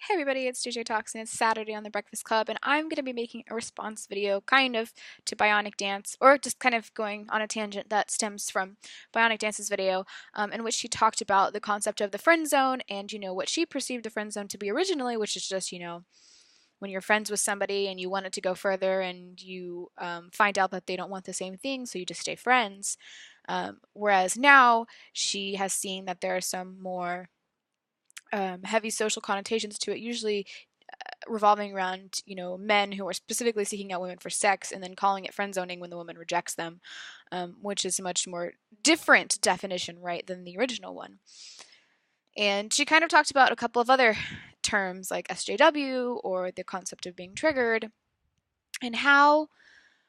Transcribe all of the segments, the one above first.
Hey everybody, it's DJ Talks and it's Saturday on the Breakfast Club and I'm going to be making a response video kind of to Bionic Dance, or just kind of going on a tangent that stems from Bionic Dance's video, in which she talked about the concept of the friend zone and what she perceived the friend zone to be originally, which is just when you're friends with somebody and you want it to go further and you find out that they don't want the same thing, so you just stay friends. Whereas now she has seen that there are some more heavy social connotations to it, usually revolving around men who are specifically seeking out women for sex and then calling it friend zoning when the woman rejects them, which is a much more different definition, right, than the original one. And she kind of talked about a couple of other terms like SJW or the concept of being triggered, and how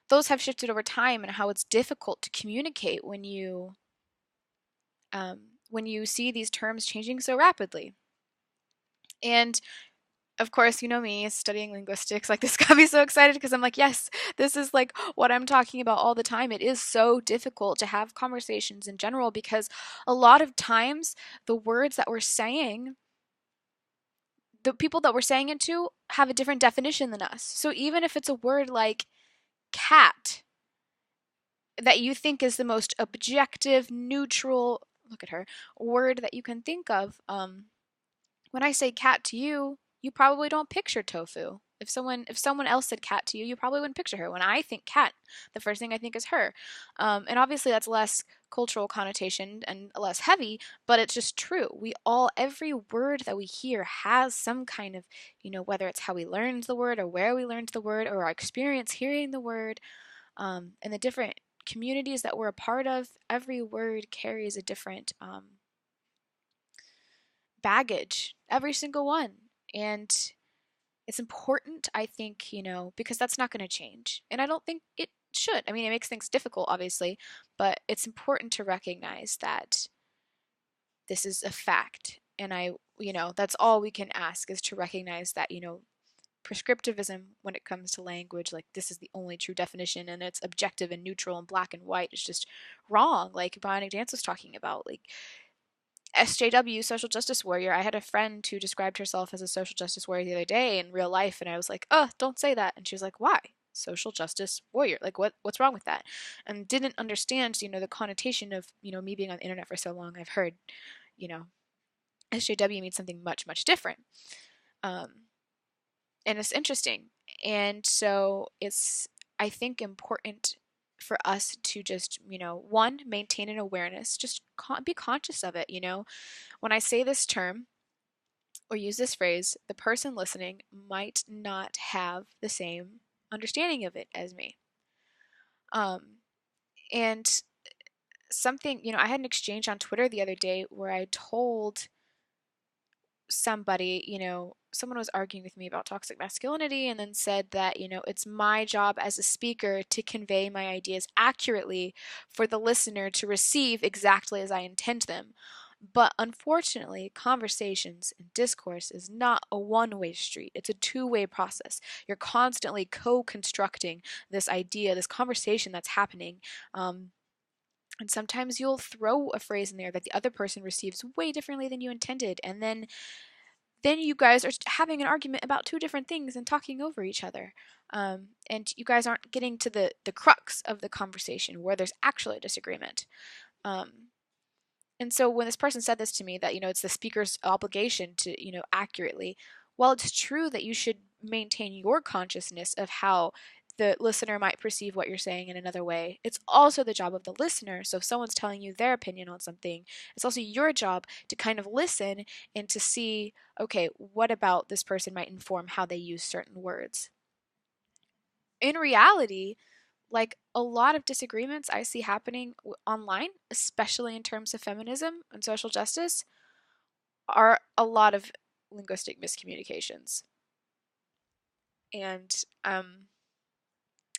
those have shifted over time and how it's difficult to communicate when you see these terms changing so rapidly. And of course, you know me studying linguistics, like this got me so excited because I'm like, yes, this is like what I'm talking about all the time. It is so difficult to have conversations in general because a lot of times the words that we're saying, the people that we're saying it to have a different definition than us. So even if it's a word like cat that you think is the most objective, neutral, look at her, word that you can think of, when I say cat to you, you probably don't picture tofu. If someone else said cat to you, you probably wouldn't picture her. When I think cat, the first thing I think is her. And obviously that's less cultural connotation and less heavy, but it's just true. Every word that we hear has some kind of, whether it's how we learned the word or where we learned the word or our experience hearing the word, and the different communities that we're a part of, every word carries a different baggage, every single one. And it's important, I think, because that's not going to change. And I don't think it should. I mean, it makes things difficult, obviously, but it's important to recognize that this is a fact. And that's all we can ask is to recognize that, prescriptivism when it comes to language, like this is the only true definition and it's objective and neutral and black and white, is just wrong. Like Bionic Dance was talking about, like SJW, social justice warrior. I had a friend who described herself as a social justice warrior the other day in real life, and I was like, "Oh, don't say that." And she was like, "Why? Social justice warrior. Like what's wrong with that?" And didn't understand, the connotation of, me being on the internet for so long. I've heard, you know, SJW means something much, much different. And it's interesting. And so it's, I think, important for us to just, one, maintain an awareness, just be conscious of it. When I say this term or use this phrase, the person listening might not have the same understanding of it as me. And something, I had an exchange on Twitter the other day where I told somebody, someone was arguing with me about toxic masculinity and then said that, it's my job as a speaker to convey my ideas accurately for the listener to receive exactly as I intend them. But unfortunately, conversations and discourse is not a one-way street. It's a two-way process. You're constantly co-constructing this idea, this conversation that's happening. And sometimes you'll throw a phrase in there that the other person receives way differently than you intended. And then you guys are having an argument about two different things and talking over each other. And you guys aren't getting to the crux of the conversation where there's actually a disagreement. And so when this person said this to me, that, it's the speaker's obligation to, accurately, while it's true that you should maintain your consciousness of how the listener might perceive what you're saying in another way, it's also the job of the listener. So if someone's telling you their opinion on something, it's also your job to kind of listen and to see, okay, what about this person might inform how they use certain words. In reality, like a lot of disagreements I see happening online, especially in terms of feminism and social justice, are a lot of linguistic miscommunications. And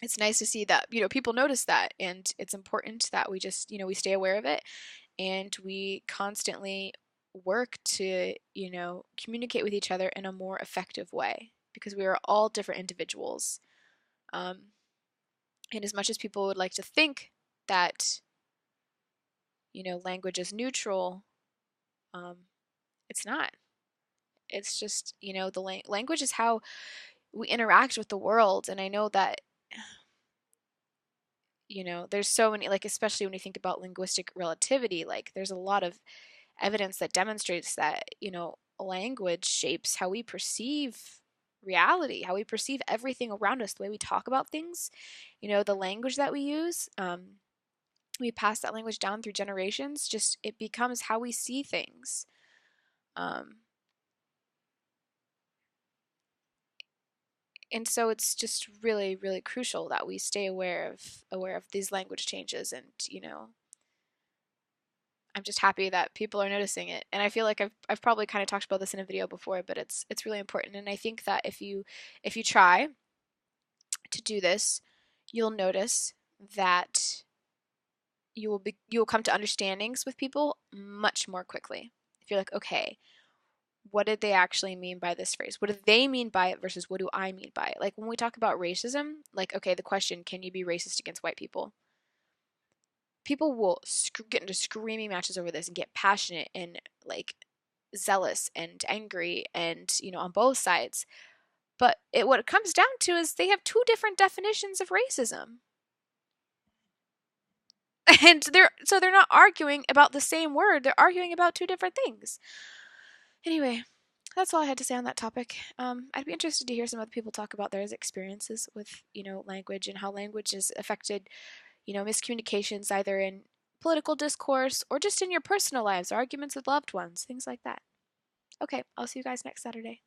it's nice to see that, people notice that, and it's important that we just, we stay aware of it and we constantly work to, communicate with each other in a more effective way because we are all different individuals. And as much as people would like to think that, language is neutral, it's not. It's just, the language is how we interact with the world. And I know that, there's so many, like, especially when you think about linguistic relativity, like, there's a lot of evidence that demonstrates that, language shapes how we perceive reality, how we perceive everything around us, the way we talk about things, the language that we use. We pass that language down through generations, just it becomes how we see things. Um, and so it's just really, really crucial that we stay aware of these language changes. And I'm just happy that people are noticing it. And I feel like I've probably kind of talked about this in a video before, but it's really important. And I think that if you try to do this, you'll notice that you will come to understandings with people much more quickly. If you're like, okay, what did they actually mean by this phrase? What do they mean by it versus what do I mean by it? Like when we talk about racism, like, okay, the question, can you be racist against white people? People will get into screaming matches over this and get passionate and like zealous and angry and, on both sides. But what it comes down to is they have two different definitions of racism. And they're not arguing about the same word, they're arguing about two different things. Anyway, that's all I had to say on that topic. I'd be interested to hear some other people talk about their experiences with, language and how language has affected, miscommunications either in political discourse or just in your personal lives, arguments with loved ones, things like that. Okay, I'll see you guys next Saturday.